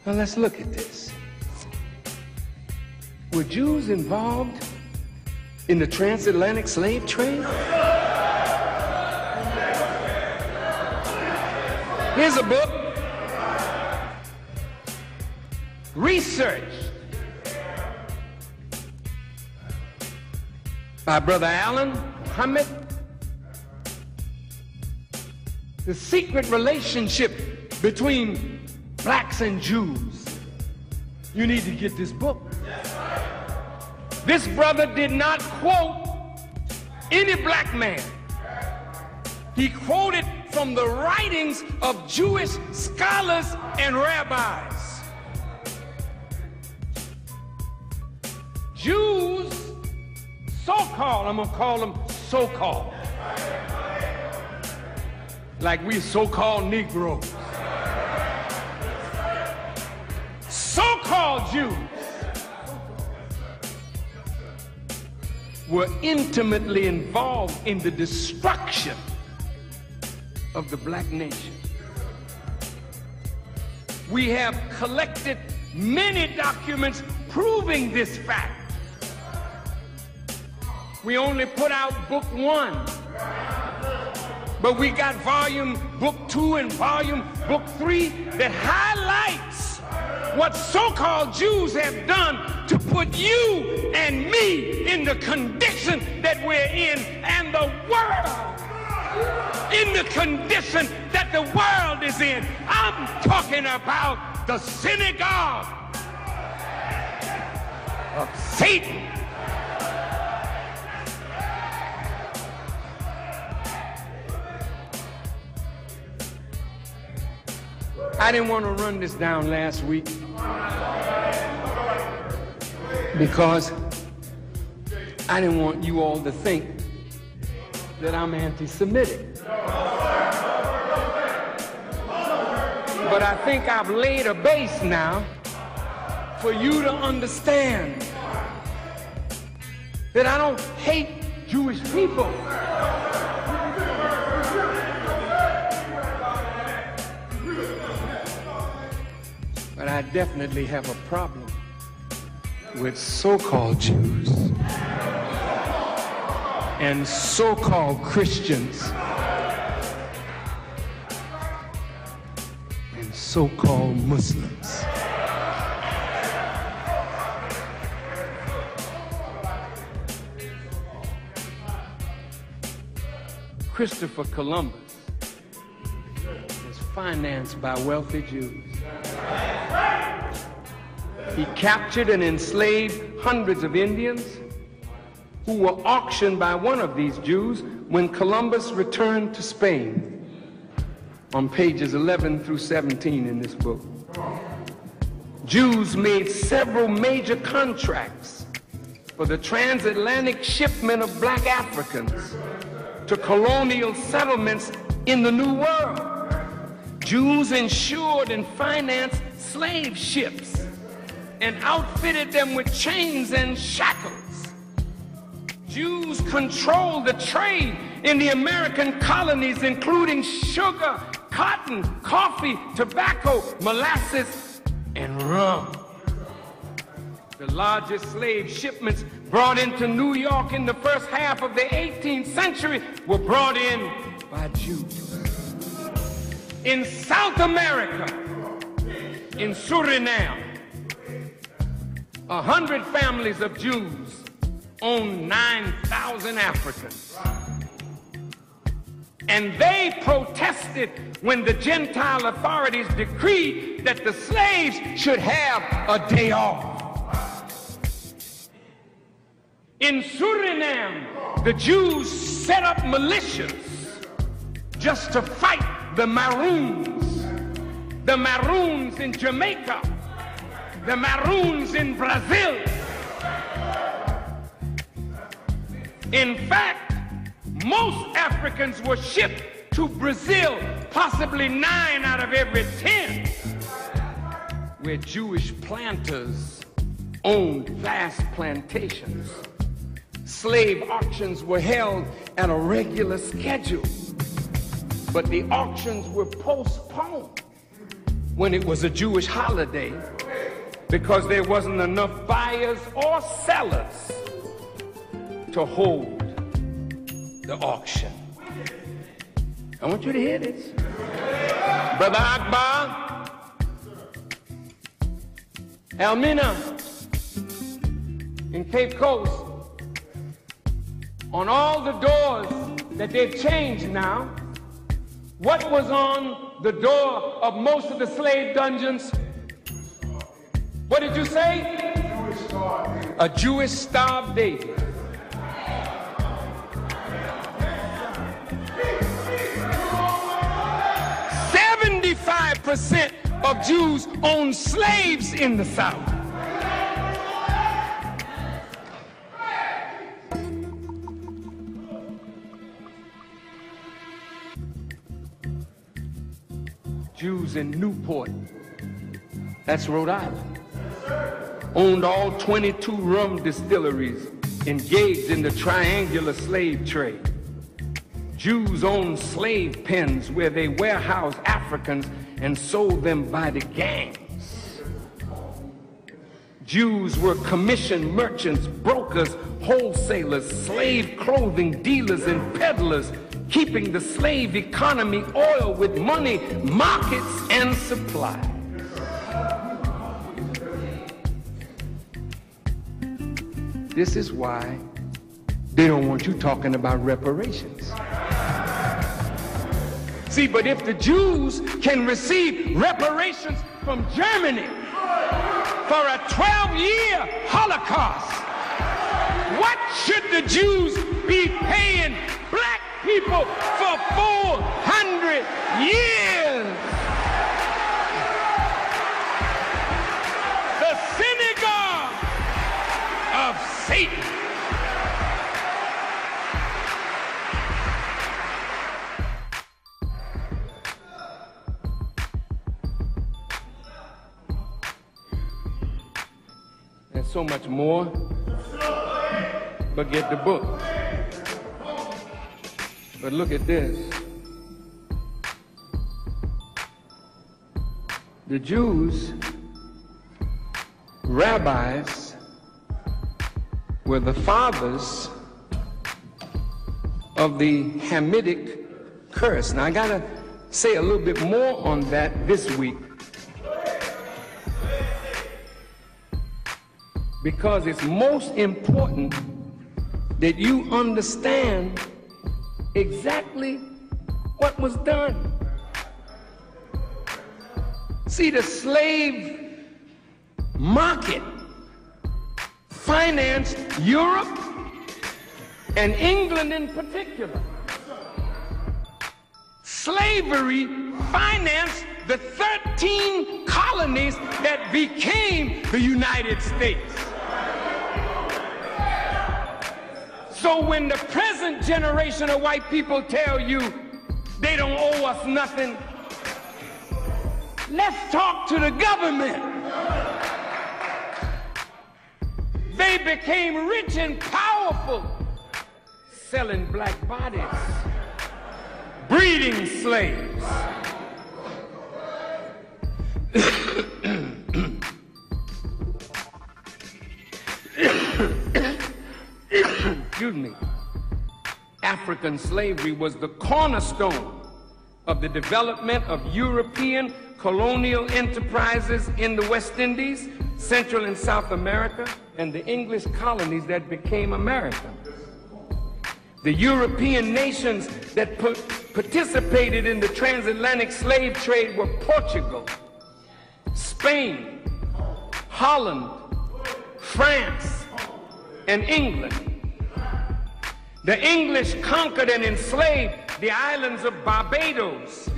Now let's look at this. Were Jews involved in the transatlantic slave trade? Here's a book. Research by Brother Alan Muhammad. The secret relationship between blacks and Jews. You need to get this book. This brother did not quote any black man. He quoted from the writings of Jewish scholars and rabbis. Jews, so-called, I'm gonna call them so-called, like we so-called Negroes. So-called Jews were intimately involved in the destruction of the black nation. We have collected many documents proving this fact. We only put out book 1, but we got book 2 and book 3 that highlights what so-called Jews have done to put you and me in the condition that we're in, and the world in the condition that the world is in. I'm talking about the synagogue of Satan. I didn't want to run this down last week because I didn't want you all to think that I'm anti-Semitic. But I think I've laid a base now for you to understand that I don't hate Jewish people. But I definitely have a problem with so-called Jews and so-called Christians and so-called Muslims. Christopher Columbus was financed by wealthy Jews. He captured and enslaved hundreds of Indians who were auctioned by one of these Jews when Columbus returned to Spain, on pages 11 through 17 in this book. Jews made several major contracts for the transatlantic shipment of black Africans to colonial settlements in the New World. Jews insured and financed slave ships and outfitted them with chains and shackles. Jews controlled the trade in the American colonies, including sugar, cotton, coffee, tobacco, molasses, and rum. The largest slave shipments brought into New York in the first half of the 18th century were brought in by Jews. In South America, in Suriname, 100 families of Jews owned 9,000 Africans. And they protested when the Gentile authorities decreed that the slaves should have a day off. In Suriname, the Jews set up militias just to fight the Maroons in Jamaica, the Maroons in Brazil. In fact, most Africans were shipped to Brazil, possibly 9 out of every 10, where Jewish planters owned vast plantations. Slave auctions were held at a regular schedule, but the auctions were postponed when it was a Jewish holiday because there wasn't enough buyers or sellers to hold the auction. I want you to hear this. Brother Akbar, Elmina, in Cape Coast, on all the doors that they've changed now, what was on the door of most of the slave dungeons? What did you say? A Jewish Star of David. .75% of Jews own slaves in the South. Jews in Newport, that's Rhode Island, owned all 22 rum distilleries engaged in the triangular slave trade. Jews owned slave pens where they warehoused Africans and sold them by the gangs. Jews were commission merchants, brokers, wholesalers, slave clothing dealers, and peddlers, keeping the slave economy oiled with money, markets, and supply. This is why they don't want you talking about reparations. See, but if the Jews can receive reparations from Germany for a 12-year Holocaust, what should the Jews be paying black people for 400 years? The synagogue of Satan. And so much more, but get the book. But look at this. The Jews, rabbis, were the fathers of the Hamitic curse. Now I gotta say a little bit more on that this week, because it's most important that you understand exactly what was done. See, the slave market financed Europe and England in particular. Slavery financed the 13 colonies that became the United States. So when the present generation of white people tell you they don't owe us nothing, let's talk to the government. They became rich and powerful selling black bodies, breeding slaves. Excuse me. African slavery was the cornerstone of the development of European colonial enterprises in the West Indies, Central and South America, and the English colonies that became America. The European nations that participated in the transatlantic slave trade were Portugal, Spain, Holland, France, and England. The English conquered and enslaved the islands of Barbados,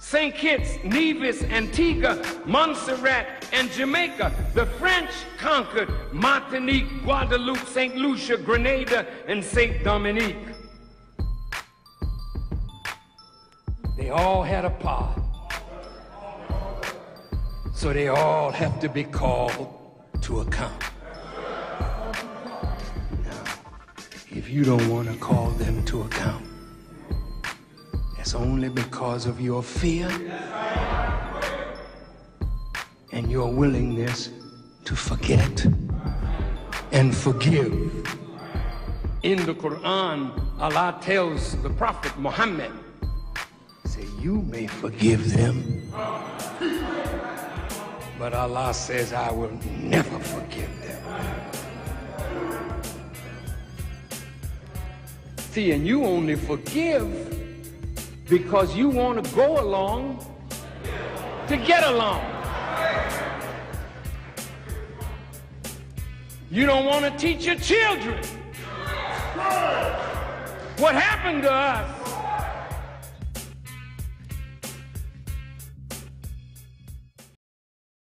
St. Kitts, Nevis, Antigua, Montserrat, and Jamaica. The French conquered Martinique, Guadeloupe, St. Lucia, Grenada, and St. Dominique. They all had a part. So they all have to be called to account. If you don't want to call them to account, it's only because of your fear your willingness to forget and forgive. In the Quran, Allah tells the Prophet Muhammad, say, you may forgive them, but Allah says, I will never forgive them. See, and you only forgive because you want to go along to get along. You don't want to teach your children. What happened to us